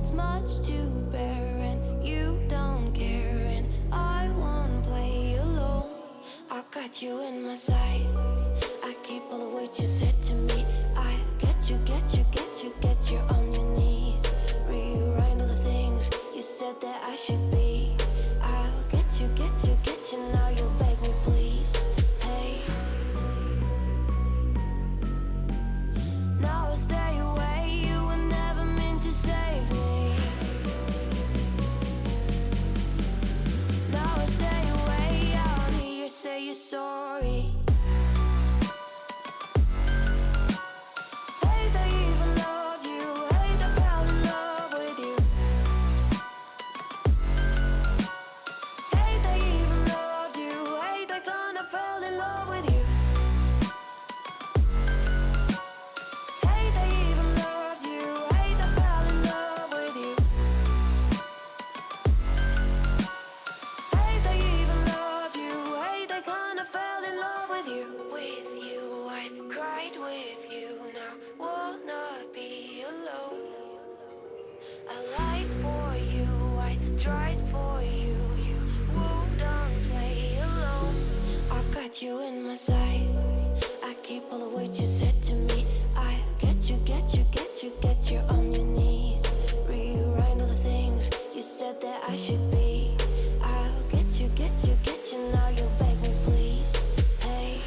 it's much to bear, and you don't care, and I won't play alone. I got you in my sight. I keep all the words you said to me. I get you, get you, get you, get you on your knees. Rewrite all the things you said that I should be. I'll get you, get you, get you. Now you'll beg me, please. Hey, now I stay away. You were never meant to save me. Now I stay away. I don't hear you say you're sorry. Hate I even loved you. Hate I fell in love with you. Hate I even loved you. Hate I kinda fell in love with you. Hate I even loved you. Hate I fell in love with you. Hate I even loved you. Hate I kinda fell in love with you. With you, I cried with you. Now wanna be alone. I lied for you, I tried for you. You wouldn't play alone. I got you in my sight. I keep all the words you said to me. I get you, get you, get you, get you on your knees. Rewrite all the things you said that I should be. I'll get you, get you, get you. Now you'll beg me, please. Hey,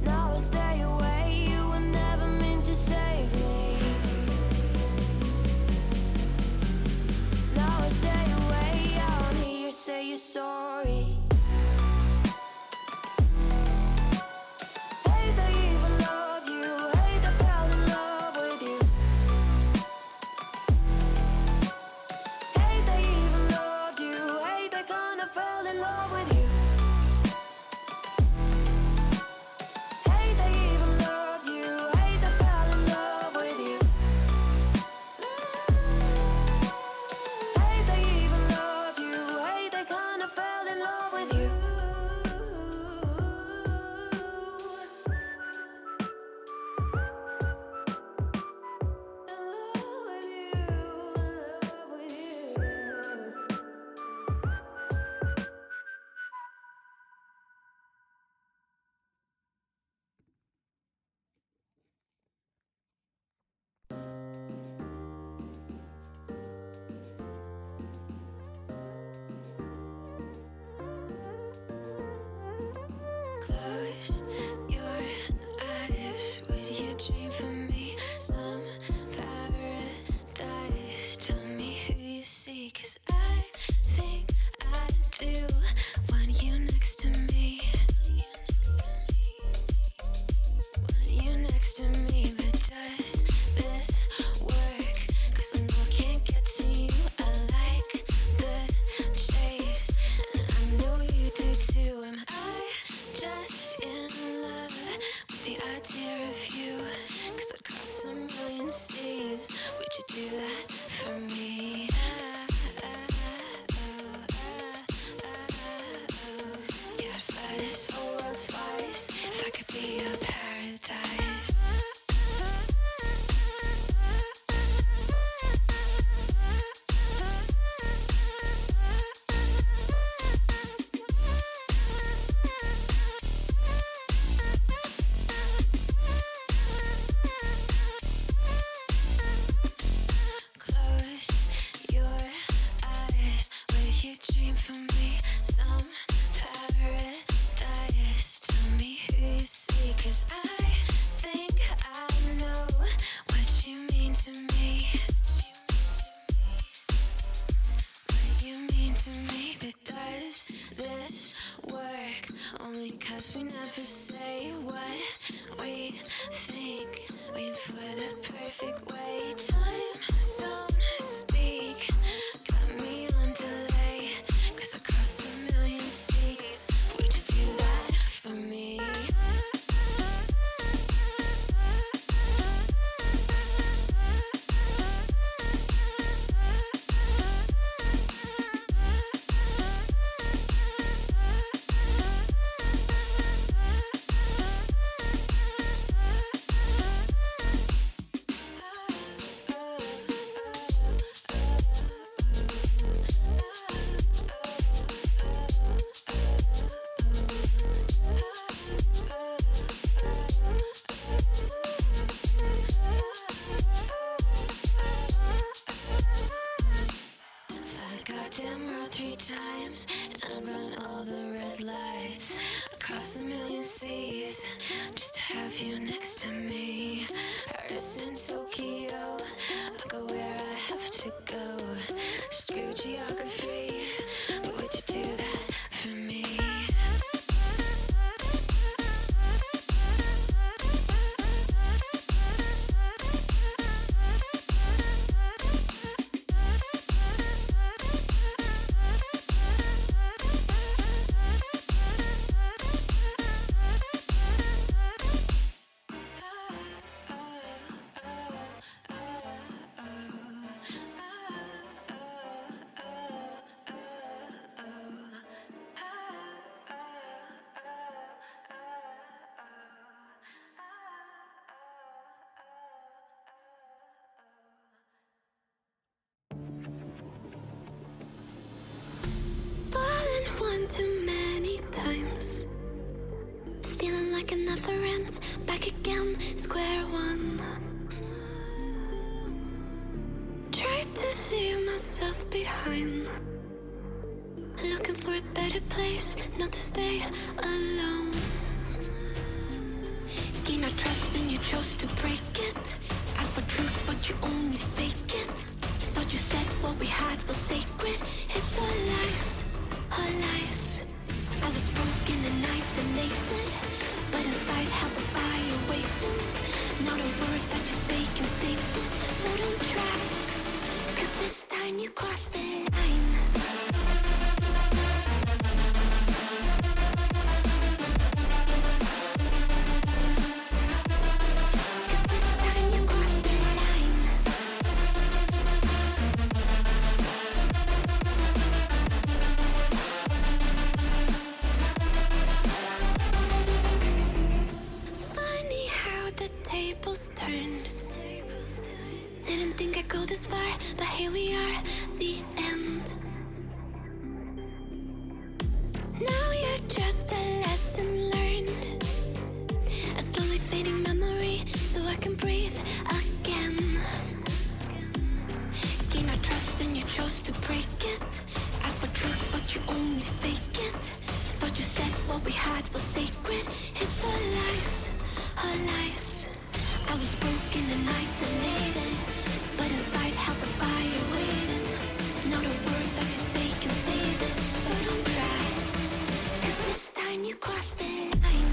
now I stay away. You were never meant to save me. Now I stay away. I don't hear you say you're sorry. Hate I even loved you. Hate I fell in love with you. Hate I even loved you. Hate I kinda fell in love with you. Hate I even loved you. Hate I fell in love with you. Hate I even loved you. Hate I kinda fell in love with you. Close your eyes. Would you dream for me some paradise? Tell me who you see, 'cause I think I do want you next to me. Want you next to me, but does this work? 'Cause I know I can't get to you. I like the chase, and I know you do too. Am I just in love with the idea of you? 'Cause I'd cross a million seas. Would you do that for me? Yeah, I'd fly this whole world twice if I could be your paradise. Close your eyes. Will you dream for me some paradise? Tell me who you see, 'cause I think I know what you mean to me. What you mean to me, but does this work? Only 'cause we never say what we think. Waiting for the perfect way. Time zone speak. Got me on delay, 'cause I cross a million seas. Would you do that for me? across a million seas just to have you next to me. Paris and Tokyo, I go where I have to go. Screw geography, but would you do that for me? One too many times, feeling like it never ends. Back again, square one. Tried to leave myself behind, looking for a better place, not to stay alone. Gain our trust and you chose to break it. Ask for truth but you only fake it. Thought you said what we had was sacred. It's all lies, all lies. I was broken and isolated, but inside held the fire waiting. Not a word that you say can save this, so don't try, 'cause this time you crossed the line. Turned. Didn't think I'd go this far, but here we are, the end. Now you're just a lesson learned, a slowly fading memory, so I can breathe again. Gain our trust and you chose to break it. Ask for truth but you only fake it. Thought you said what we had was sacred. It's all lies, all lies. I was broken and isolated, but inside held the fire waiting. Not a word that you say can save this, so don't try, 'cause this time you crossed the line.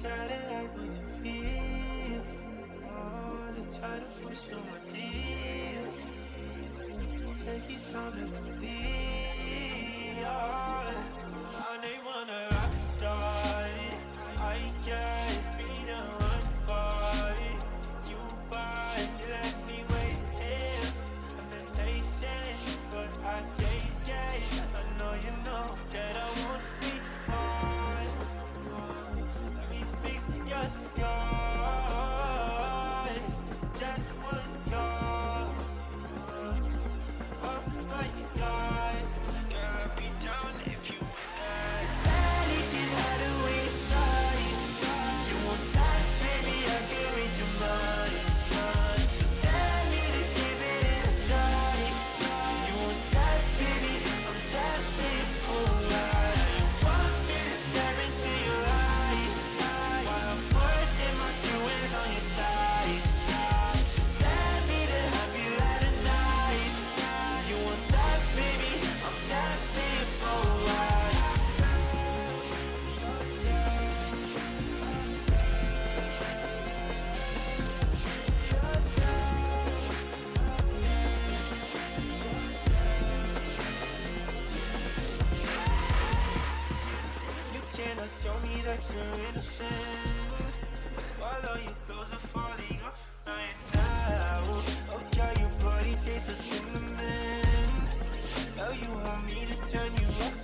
Try to like what you feel. To try to push you my deal. Take your time to complete. I ain't wanna rock star. I can't be the one for you, but you let me wait here. I'm impatient, but I take it. I know you know that I won't be fine. Your scars, just one call. Oh my God, girl, I'll be down if you cannot tell me that you're innocent. While all your clothes are falling off right now. Oh girl, your body tastes of cinnamon. Now you want me to turn you up